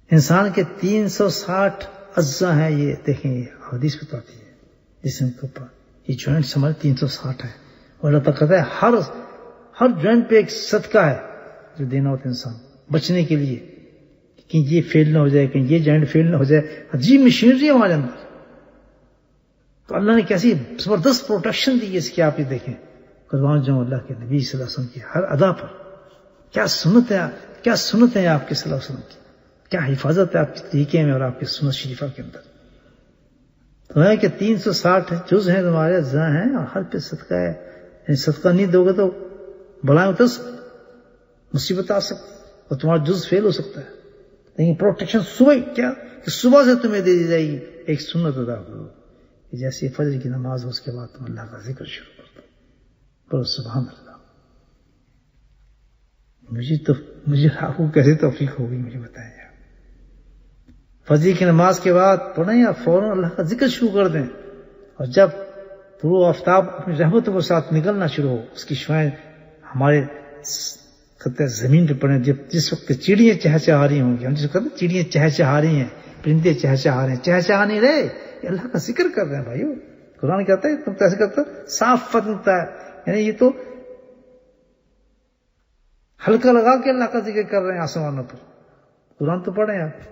انسان کے 360 اجزاء ہیں, یہ دیکھیں یہ حدیث بتاتی ہے جسم کے اوپر. یہ جوائنٹس ہمارے 360 ہے, اور اللہ تعالیٰ کہتا ہے ہر جوائنٹ پہ ایک صدقہ ہے جو دینا ہوتا ہے انسان بچنے کے لیے, کہ یہ فیل نہ ہو جائے, کہ یہ جوائنٹ فیل نہ ہو جائے. عجیب مشینری ہے ہمارے اندر. تو اللہ نے کیسی زبردست پروٹیکشن دی ہے اس کی, آپ یہ دیکھیں. قربان جاؤں اللہ کے نبی صلی اللہ علیہ وسلم کی ہر ادا پر. کیا سنت ہے, کیا سنت ہے آپ کے صلی اللہ علیہ وسلم کی, کیا حفاظت ہے آپ کے طریقے میں اور آپ کے سنت شریفہ کے اندر. تو ہے کہ 360 جز ہیں تمہارے اجزاء ہیں, اور ہر پہ صدقہ ہے. یعنی صدقہ نہیں دو گے تو بلائیں اتر سکتی, مصیبت آ سکتی, اور تمہارا جز فیل ہو سکتا ہے. لیکن پروٹیکشن صبح کیا کہ صبح سے تمہیں دے دی جائے گی. ایک سنت ادا کرو, جیسے فجر کی نماز ہو اس کے بعد تم اللہ کا ذکر شروع کر دو. بولو سبحان اللہ. مجھے آپ کو کیسے توفیق ہوگی مجھے بتائیں. فجر کی نماز کے بعد پڑھیں یا فوراً اللہ کا ذکر شروع کر دیں, اور جب طلوع آفتاب اپنی رحمتوں کے ساتھ نکلنا شروع ہو, اس کی شعائیں ہمارے خطے زمین پہ پڑیں, جس وقت چڑیاں چہچہا رہی ہوں گی. ہم جس وقت چڑیاں چہچہا رہی ہیں, پرندے چہچہا رہے ہیں, چہچہا نہیں رہے, یہ اللہ کا ذکر کر رہے ہیں بھائیو. قرآن کہتا ہے تم کیسے کرتے ہو, صاف فتنتا ہے. یعنی یہ تو ہلکا لگا کے اللہ کا ذکر کر رہے ہیں آسمانوں پر. قرآن تو پڑھیں آپ.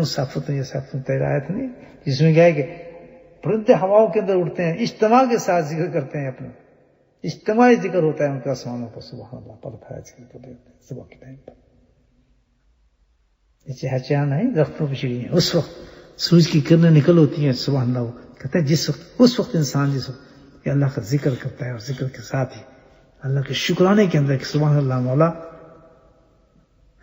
صافتوں یہ صافتوں تیر آیت نہیں, جس میں کیا ہے کہ پرندے ہواؤں کے اندر اڑتے ہیں, اجتماع کے ساتھ ذکر کرتے ہیں اپنا, اجتماعی ذکر ہوتا ہے ان کا آسمانوں پر. سبحان اللہ, پڑھتا ذکر کر دیتے ہیں صبح کے ٹائم پر. یہ چہچہا نہیں, درختوں پہ چڑی ہیں. اس وقت سورج کی کرنیں نکل ہوتی ہیں, سبحان اللہ. وہ کہتے ہیں جس وقت, اس وقت انسان جس وقت یہ اللہ کا ذکر کرتا ہے, اور ذکر کے ساتھ ہی اللہ کے شکرانے کے اندر کہ سبحان اللہ مولا,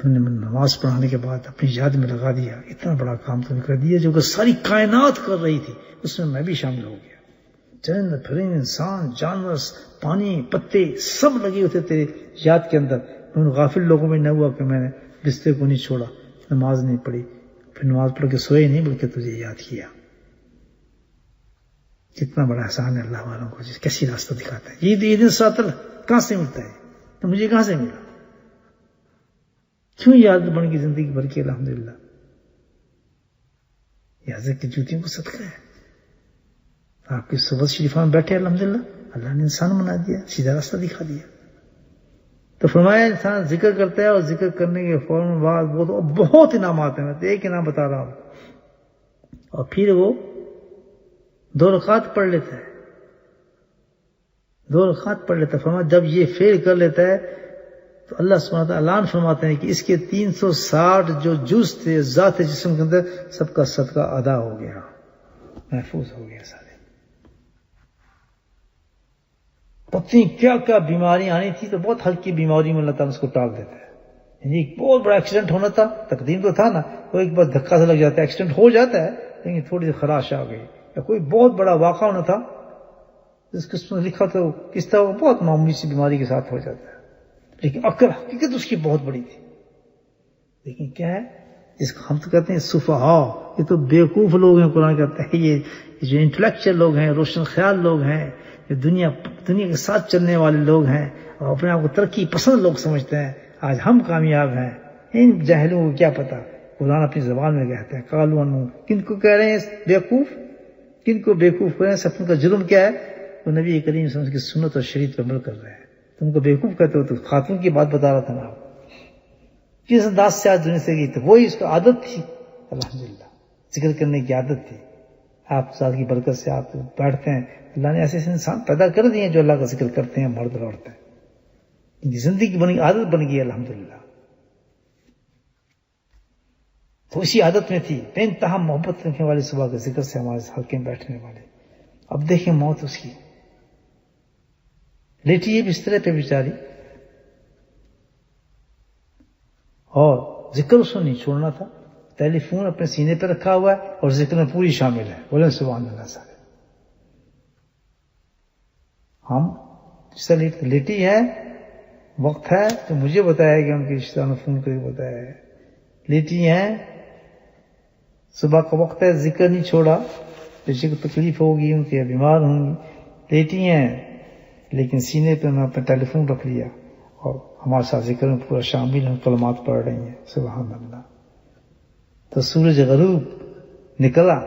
تم نے نماز پڑھانے کے بعد اپنی یاد میں لگا دیا, اتنا بڑا کام تم نے کر دیا جو کہ ساری کائنات کر رہی تھی, اس میں بھی شامل ہو گیا. چرند پھرند انسان جانور پانی پتے سب لگے ہوتے تیرے یاد کے اندر. ان غافل لوگوں میں نہ ہوا کہ میں نے بستر کو نہیں چھوڑا, نماز نہیں پڑھی, پھر نماز پڑھ کے سوئے نہیں, بلکہ تجھے یاد کیا. کتنا بڑا احسان ہے اللہ والوں کو, کیسی راستہ دکھاتا ہے. یہ دن ساتر کہاں سے ملتا ہے, تو مجھے کہاں سے ملا, کیوں یاد بن گئی زندگی بھر کی. الحمدللہ یہ حضرت کی جوتیوں کو صدقہ ہے. آپ کی صحبت شریفہ میں بیٹھے الحمدللہ, اللہ نے انسان بنا دیا, سیدھا راستہ دکھا دیا. تو فرمایا انسان ذکر کرتا ہے, اور ذکر کرنے کے فوراً بعد وہ تو بہت انعامات ہیں. میں تو ایک انعام بتا رہا ہوں. اور پھر وہ 2 رکعت پڑھ لیتا ہے, 2 رکعت پڑھ لیتا ہے. فرمایا جب یہ فعل کر لیتا ہے تو اللہ سبحانہ وتعالی اعلان فرماتے ہیں کہ اس کے 360 جو جز تھے ذات جسم کے اندر, سب کا صدقہ ادا ہو گیا, محفوظ ہو گیا سارے. پتہ کیا کیا بیماری آنی تھی, تو بہت ہلکی بیماری میں اللہ تعالیٰ اس کو ٹال دیتا ہے. یعنی ایک بہت بڑا ایکسیڈنٹ ہونا تھا, تقدیر تو تھا نا, وہ ایک بار دھکا سے لگ جاتا ہے, ایکسیڈنٹ ہو جاتا ہے, لیکن تھوڑی سی خراش آ گئی. یا کوئی بہت بڑا واقعہ ہونا تھا, جس قسم میں لکھا تھا کس طرح, وہ بہت معمولی سی بیماری کے ساتھ ہو جاتا ہے, لیکن حقیقت اس کی بہت بڑی تھی. لیکن کیا ہے, جس کو ہم تو کہتے ہیں سفہاء, یہ تو بیوقوف لوگ ہیں. قرآن کہتا ہے یہ جو انٹلیکچوئل لوگ ہیں, روشن خیال لوگ ہیں, جو دنیا کے ساتھ چلنے والے لوگ ہیں, اور اپنے آپ کو ترقی پسند لوگ سمجھتے ہیں, آج ہم کامیاب ہیں. ان جاہلوں کو کیا پتا. قرآن اپنی زبان میں کہتا ہے قالوا انہم, کن کو کہہ رہے ہیں بیوقوف, کن کو بیوقوف کہہ رہے ہیں. سب کا جرم کیا ہے, وہ نبی کریم صلی اللہ علیہ وسلم کی سنت اور شریعت پر عمل کر رہے ہیں. تم کو بیوقوف کہتے ہو, تو خاتون کی بات بتا رہا تھا نا, کس انداز سے آج دنیا سے گئی, تو وہی اس کو عادت تھی. الحمدللہ ذکر کرنے کی عادت تھی. آپ ذات کی برکت سے آپ بیٹھتے ہیں, اللہ نے ایسے انسان پیدا کر دیے جو اللہ کا ذکر کرتے ہیں, مرد اور عورتیں. ان کی زندگی بن گئی, عادت بن گئی الحمدللہ. تو اسی عادت میں تھی, بے انتہا محبت رکھنے والے صبح کے ذکر سے ہمارے حلقے میں بیٹھنے والے. اب دیکھیں موت اس کی, لیٹی ہے بسترے پہ بیچاری, اور ذکر اس کو نہیں چھوڑنا تھا. ٹیلی فون اپنے سینے پہ رکھا ہوا ہے, اور ذکر میں پوری شامل ہے. بولیں سبحان اللہ. سارے ہم جس طرح لیٹی ہے, وقت ہے تو مجھے بتایا کہ ان کے رشتہ داروں نے فون کر کے بتایا ہے لیٹی ہیں, صبح کا وقت ہے, ذکر نہیں چھوڑا, بے شک تکلیف ہوگی ان کی, بیمار ہوں گی, لیٹی ہیں لیکن سینے پہ میں اپنا ٹیلی فون رکھ لیا اور ہمارے ساتھ ذکر میں پورا شامل ہیں, کلمات پڑھ رہی ہیں. سبحان اللہ. تو سورج غروب نکلا,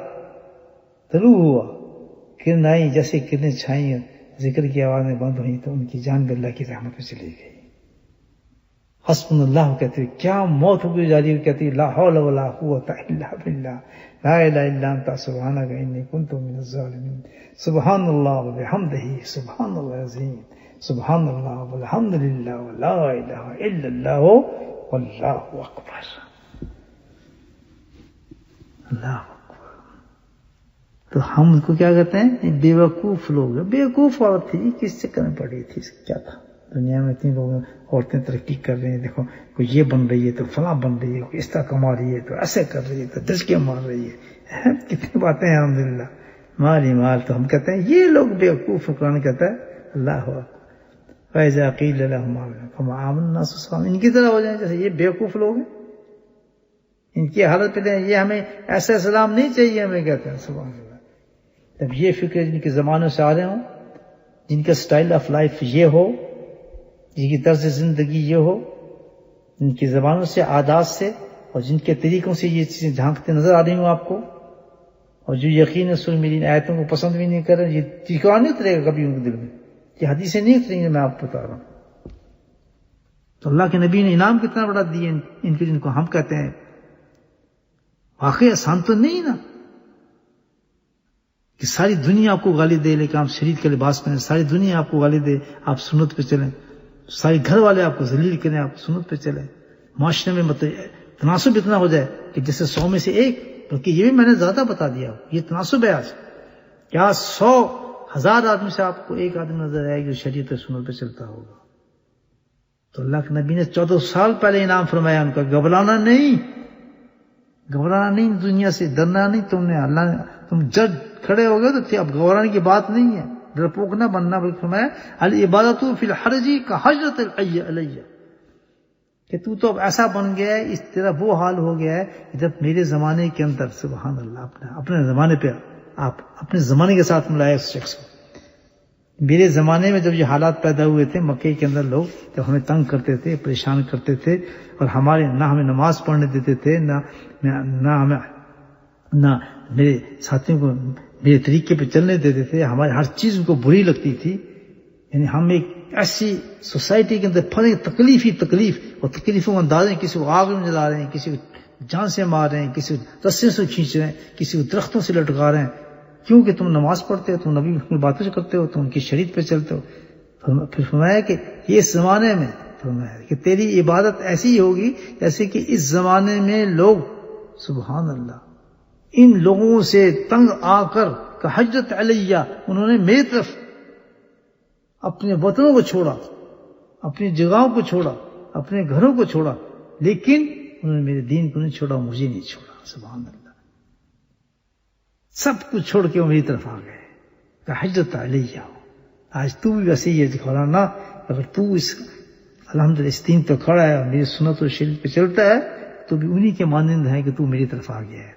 طلوع ہوا, کرن آئی, جیسے کرنیں چھائیں, ذکر کی آوازیں بند ہوئی تو ان کی جان بھی اللہ کی رحمت میں چلی گئی. حسبنا اللہ کہتے ہوئے کیا موت ہو گئی جا رہی, کہتی لا حول ولا قوت الا باللہ لا الہ الا انت سبحانک انی کنت من الظالمین. سبحان اللہ وبحمدہ سبحان اللہ العظیم, سبحان اللہ والحمد للہ ولا الہ الا اللہ واللہ اکبر. اللہ اکبر. تو ہم ان کو کیا کہتے ہیں؟ بے وقوف لوگ. بے وقوف عورت تھی, کس چکر میں پڑ رہی تھی, کیا تھا دنیا میں اتنے لوگ, عورتیں ترقی کر رہی ہیں, دیکھو کوئی یہ بن رہی ہے تو فلاں بن رہی ہے, کوئی اس طرح کما رہی ہے تو ایسے کر رہی ہے تو دھچکے مار رہی ہے, کتنی باتیں ہیں الحمدللہ. مال مال. تو ہم کہتے ہیں یہ لوگ بے وقوف. قرآن کہتا ہے اللہ فَإِذَا قِيلَ لَهُمْ آمِنُوا كَمَا آمَنَ النَّاسُ سَوَاءً. ان کی طرح ہو جائیں جیسے یہ بے وقوف لوگ ہیں. ان کی حالت پہ یہ ہمیں ایسا اسلام نہیں چاہیے, ہمیں کہتے ہیں. سبحان اللہ. جب یہ فکر جن کے زمانوں سے آ رہے ہوں, جن کا سٹائل آف لائف یہ ہو, جن کی طرز زندگی یہ ہو, جن کی زبانوں سے, عادات سے, اور جن کے طریقوں سے یہ چیزیں جھانکتے نظر آ رہی ہوں آپ کو, اور جو یقین رسول میری آیتوں کو پسند بھی نہیں کر رہے, یہ ٹھکانا نہیں اترے گا کبھی ان کے دل میں, یہ حدیثیں نہیں اتریں گے, میں آپ کو بتا رہا ہوں. تو اللہ کے نبی نے انعام کتنا بڑا دیے ان کے, جن کو ہم کہتے ہیں. واقعی آسان تو نہیں نا کہ ساری دنیا آپ کو گالی دے, لیکن آپ شریعت کا لباس پہنیں, ساری دنیا آپ کو گالی دے, آپ سنت پہ چلیں, سارے گھر والے آپ کو ذلیل کریں, آپ سنت پہ چلیں. معاشرے میں مطلب تناسب اتنا ہو جائے کہ جیسے 100 میں سے ایک, بلکہ یہ بھی میں نے زیادہ بتا دیا, یہ تناسب ہے آج. کیا 100,000 آدمی سے آپ کو ایک آدمی نظر آئے گا جو شریعت سنت پہ چلتا ہوگا. تو اللہ کے نبی نے 14 سال پہلے انعام فرمایا ان کا, گھبرانا نہیں, گھبرانا نہیں, دنیا سے ڈرنا نہیں. تم نے اللہ نے, تم جج کھڑے ہو گئے تو اب گھبرانے کی بات نہیں ہے, ڈرپوک نہ بننا. بلکہ فرمایا العبادۃ فی الحرج کحجرۃ علیہ, کہ تو اب ایسا بن گیا ہے, اس طرح وہ حال ہو گیا ہے جب میرے زمانے کے اندر. سبحان اللہ. اپنے زمانے پہ آپ اپنے زمانے کے ساتھ ملایا اس شخص کو. میرے زمانے میں جب یہ حالات پیدا ہوئے تھے مکے کے اندر, لوگ جب ہمیں تنگ کرتے تھے, پریشان کرتے تھے, اور نہ ہمیں نماز پڑھنے دیتے تھے, نہ میرے ساتھیوں کو میرے طریقے پہ چلنے دیتے تھے, ہماری ہر چیز ان کو بری لگتی تھی. یعنی ہم ایک ایسی سوسائٹی کے اندر پھنسے, تکلیف ہی تکلیف, اور تکلیفوں کو اندازیں, کسی کو آگ میں جلا رہے ہیں, کسی کو جان سے مار رہے ہیں, کسی کو رسے سے کھینچ رہے ہیں, کسی کو درختوں سے لٹکا رہے ہیں. کیونکہ تم نماز پڑھتے ہو, تم نبی کی باتیں کرتے ہو, تم ان کی شریعت پہ چلتے ہو. پھر فرمایا کہ اس زمانے میں فرمایا کہ تیری عبادت ایسی ہوگی جیسے کہ اس زمانے میں لوگ, سبحان اللہ, ان لوگوں سے تنگ آ کر کحجرۃ علیہ, انہوں نے میری طرف اپنے وطنوں کو چھوڑا, اپنی جگہوں کو چھوڑا, اپنے گھروں کو چھوڑا, لیکن انہوں نے میرے دین کو نہیں چھوڑا, مجھے نہیں چھوڑا. سبحان اللہ. سب کچھ چھوڑ کے وہ میری طرف آ گئے. کحجرۃ علیہ. آج تو بھی ویسے ہی ہے کھولانا, اگر تو اس الحمدللہ اس دین پہ کھڑا ہے اور میری سنت و شریعت پہ چلتا ہے, تو بھی انہی کے مانند ہے کہ تو میری طرف آ گیا ہے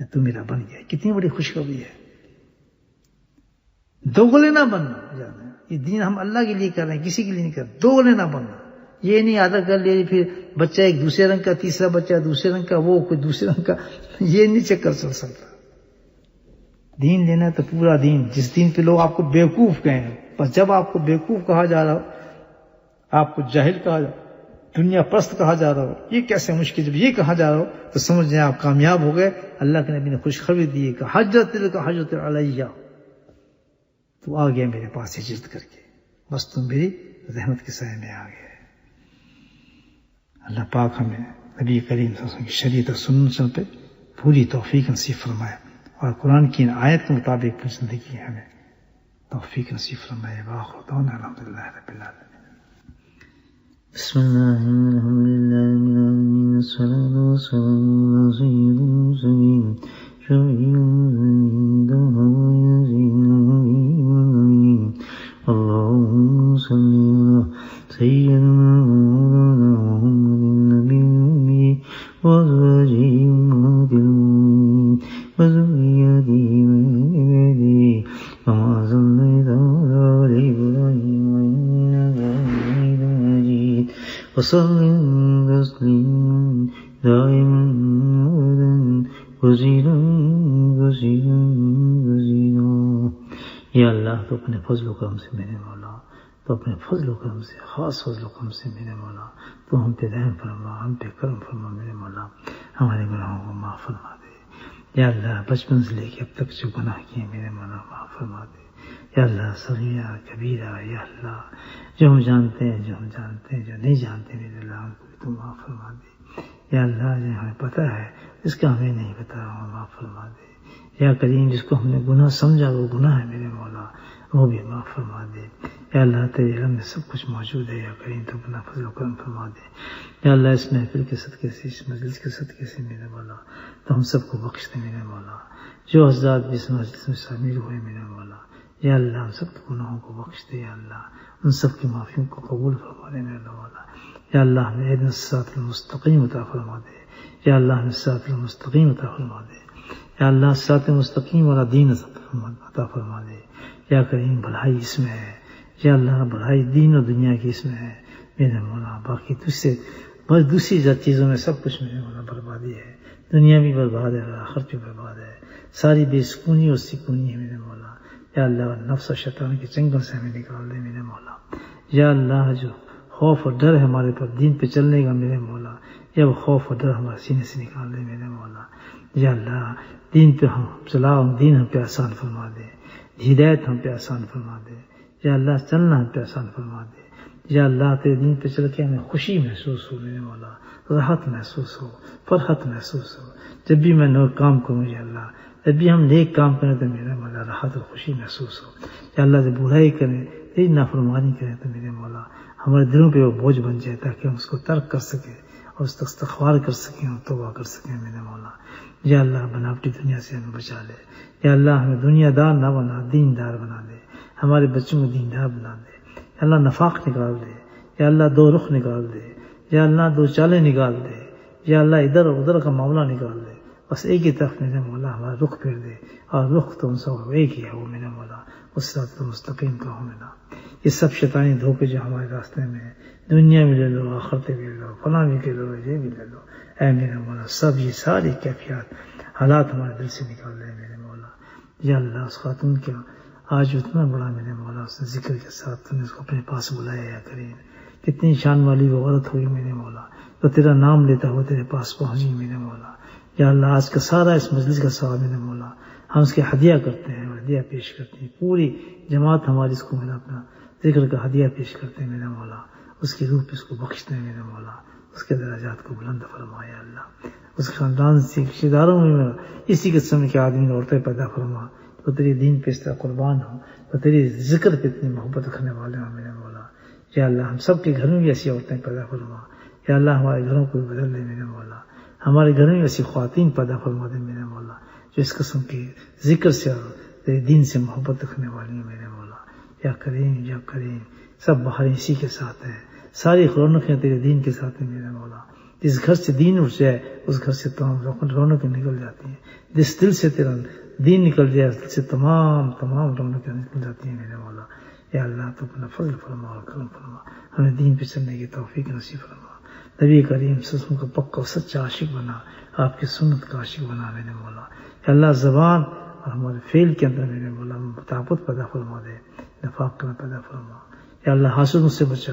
یا تو میرا بن گیا. کتنی بڑی خوشخبری ہے. دوغلے نہ بننا. یہ دین ہم اللہ کے لیے کر رہے ہیں, کسی کے لیے نہیں کر رہے. دوغلے نہ بننا. یہ نہیں آدھا کر لیا پھر بچہ ایک دوسرے رنگ کا, تیسرا بچہ دوسرے رنگ کا, وہ کوئی دوسرے رنگ کا, یہ نہیں چکر چل سکتا. دین لینا ہے تو پورا دین, جس دین پہ لوگ آپ کو بیوقوف کہیں ہیں. بس جب آپ کو بیوقوف کہا جا رہا ہو, آپ کو جاہل کہا جا رہا ہو, دنیا پرست کہا جا رہا ہو, یہ کیسے مشکل, جب یہ کہا جا رہا ہو تو سمجھ جائیں آپ کامیاب ہو گئے. اللہ کے نبی نے خوشخبری دی ہے کہ حجرۃ علیہ, تو آ گیا میرے پاس ہجرت کر کے, بس تم میری رحمت کے سائے میں آ گئے. اللہ پاک ہمیں نبی کریم صلی اللہ علیہ وسلم کی شریعت اور سنت پہ پوری توفیق نصیب فرمائے, اور قرآن کی آیت کے مطابق اپنی زندگی ہمیں توفیق نصیب فرمائے. وآخر دعوانا الحمدللہ رب العالمین. بسم اللہ الحمدللہ رب العالمین, الصلاۃ والسلام علی سید المرسلین شفیع المذنبین سیدنا محمد. اللہم صلی علی سیدنا مولانا محمد النبی وأزواجه أمهات المؤمنين وذريته وعباده كما صليت على آل إبراهيم إنك حميد مجيد وسلم تسليما دائما أبدا كثيرا كثيرا كثيرا. یا اللہ تو اپنے فضل و کرم سے میرے مولا، تو اپنے فضل و کرم سے، خاص فضل و کرم سے میرے مولا تو ہم پہ رحم فرما، ہم پہ کرم فرما میرے مولا، ہمارے گناہوں کو معاف فرما دے. یا اللہ بچپن سے لے کے اب تک جو گناہ کیے میرے مولا معاف فرما دے. یا اللہ صغیرہ کبیرہ، یا اللہ جو ہم جانتے ہیں، جو ہم جانتے ہیں، جو نہیں جانتے میرے اللہ ہم کو بھی تو معاف فرما دے. یا اللہ جو ہمیں پتہ ہے جس کا ہمیں نہیں پتہ ہمیں معاف فرما دے. یا کریم جس کو ہم نے گناہ سمجھا وہ گناہ ہے میرے مولا وہ بھی معاف فرما دے. یا اللہ تیرے علم میں سب کچھ موجود ہے. یا کریم تو اپنا فضل و کرم فرما دے. یا اللہ اس محفل کے صدقے سے، اس مجلس کے صدقے سے میرے مولا تو ہم سب کو بخش دے میرے مولا. جو حضرات بھی اس مجلس میں شامل ہوئے میرے مولا یا اللہ ہم سب کے گناہوں کو بخش دے. یا اللہ ان سب کی معافیوں کو قبول فرما دے میرے مولا. یا اللہ ہمیں اہدنا الصراط المستقیم عطا فرما دے. یا اللہ ہمیں الصراط المستقیم عطا فرما دے. یا اللہ صراط مستقیم والا دین عطا فرما دے. یا کریم بھلائی اس میں ہے. یا اللہ بھلائی دین اور دنیا کی اس میں ہے میرے مولا. باقی تجھ سے بس دوسری چیزوں میں سب کچھ میرے مولا بربادی ہے. دنیا بھی برباد ہے، آخرت بھی برباد ہے. ساری بے سکونی اور سکونی ہے میرے مولا. یا اللہ نفس و شیطان کے چنگل سے ہمیں نکال دے میرے مولا. یا اللہ جو خوف اور ڈر ہے ہمارے پر دین پہ چلنے کا میرے مولا، یا وہ خوف اور ڈر ہمارے سینے سے نکال دے میرے مولا. یا اللہ دین پہ ہم چلاؤ، دین ہم پہ آسان فرما دے. ہدایت ہم پہ آسان فرما دے. یا اللہ چلنا ہم پہ آسان فرما دے. یا اللہ تیرے دین پہ چل کے ہمیں خوشی محسوس ہو میرے مولا، راحت محسوس ہو، فرحت محسوس ہو. جب بھی میں نیک کام کروں یا اللہ، جب بھی ہم نیک کام کریں تو میرے مولا راحت اور خوشی محسوس ہو. یا اللہ جب برائی کریں، تیری نافرمانی کریں تو میرے مولا ہمارے دلوں پہ وہ بوجھ بن جائے تاکہ ہم اس کو ترک کر سکیں اور اس تک استغفار کر سکیں اور توبہ کر سکیں میرے مولا. یا اللہ بناوٹی دنیا سے ہمیں بچا لے. یا اللہ ہمیں دنیا دار نہ بنا، دین دار بنا دے. ہمارے بچوں کو دین دار بنا دے. یا اللہ نفاق نکال دے. یا اللہ دو رخ نکال دے. یا اللہ دو چالیں نکال دے. یا اللہ ادھر اور ادھر کا معاملہ نکال دے. بس ایک ہی طرف میرے مولا ہمارا رخ پھیر دے، اور رخ تو ان سب ایک ہی ہے وہ میرے مولا اس صراط مستقیم کا ہو میرا. یہ سب شیطانی دھوکے جو ہمارے راستے میں ہیں، دنیا میں لے لو، آخرت بھی لے لو، فلاں بھی لے لو، یہ بھی لے لو، اے میرے مولا سب یہ ساری کیفیات حالات ہمارے دل سے نکال دے میرے مولا. یا اللہ اس خاتون کا آج اتنا بڑا میرے مولا اس نے ذکر کے ساتھ تم نے اس کو اپنے پاس بلایا یا کریم، کتنی شان والی وہ عورت ہوئی میرے مولا تو تیرا نام لیتا ہوا تیرے پاس پہنچی میرے مولا. یا اللہ آج کا سارا اس مجلس کا ثواب میرے مولا ہم اس کے ہدیہ کرتے ہیں اور ہدیہ پیش کرتے ہیں. پوری جماعت ہماری اس کو میرا اپنا ذکر کا ہدیہ پیش کرتے ہیں میرے مولا. اس کی روح پہ اس کو بخشتے ہیں میرے مولا، اس کے درجات کو بلند فرمایا اللہ. اس خاندان سے رشتہ داروں میں میرا اسی قسم کے آدمی اور عورتیں پیدا فرما تو تیری دین پہ اس طرح قربان ہو، تو تیری ذکر پہ اتنی محبت رکھنے والے ہوں میرے مولا. یا اللہ ہم سب کے گھروں میں بھی ایسی عورتیں پیدا فرما. یا اللہ ہمارے گھروں کو بدل دے میرے مولا. ہمارے گھروں میں ایسی خواتین پیدا فرما دے میرے مولا جو اس قسم کے ذکر سے اور تیرے دین سے محبت رکھنے والی ہیں میرے مولا. یا کریم یا کریم سب باہر اسی کے ساتھ ہیں، ساری رونقیں تیرے دین کے ساتھ ہیں میرے مولا. جس گھر سے دین اٹھ جائے اس گھر سے تمام رونقیں نکل جاتی ہیں. جس دل سے تیرا دین نکل جائے اس دل سے تمام رونقیں نکل جاتی ہیں میرے مولا. یا اللہ تو اپنا فضل فرما اور کرم فرما، ہمیں دین پہ چلنے کی توفیق نصیب فرما. نبی کریم سسم کا پکا سچا عاشق بنا، آپ کی سنت کا عاشق بنا میرے مولا. یا اللہ زبان اور ہمارے فعل کے اندر میرے مولا مطابقت پیدا فرما دے، نفاق کا پیدا فرما. یا اللہ حاسدوں سے بچا،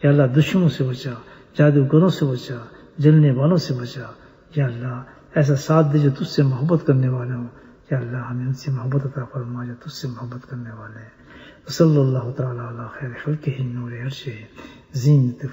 یا اللہ دشمنوں سے بچا، جادوگروں سے بچا، جلنے والوں سے بچا. یا اللہ ایسا ساتھ دے جو تجھ سے محبت کرنے والے ہوں. یا اللہ ہمیں ان سے محبت عطا فرما جو تجھ سے محبت کرنے والے ہیں. صلی اللہ تعالی علی خیر خلقہ نور عرشہ زینت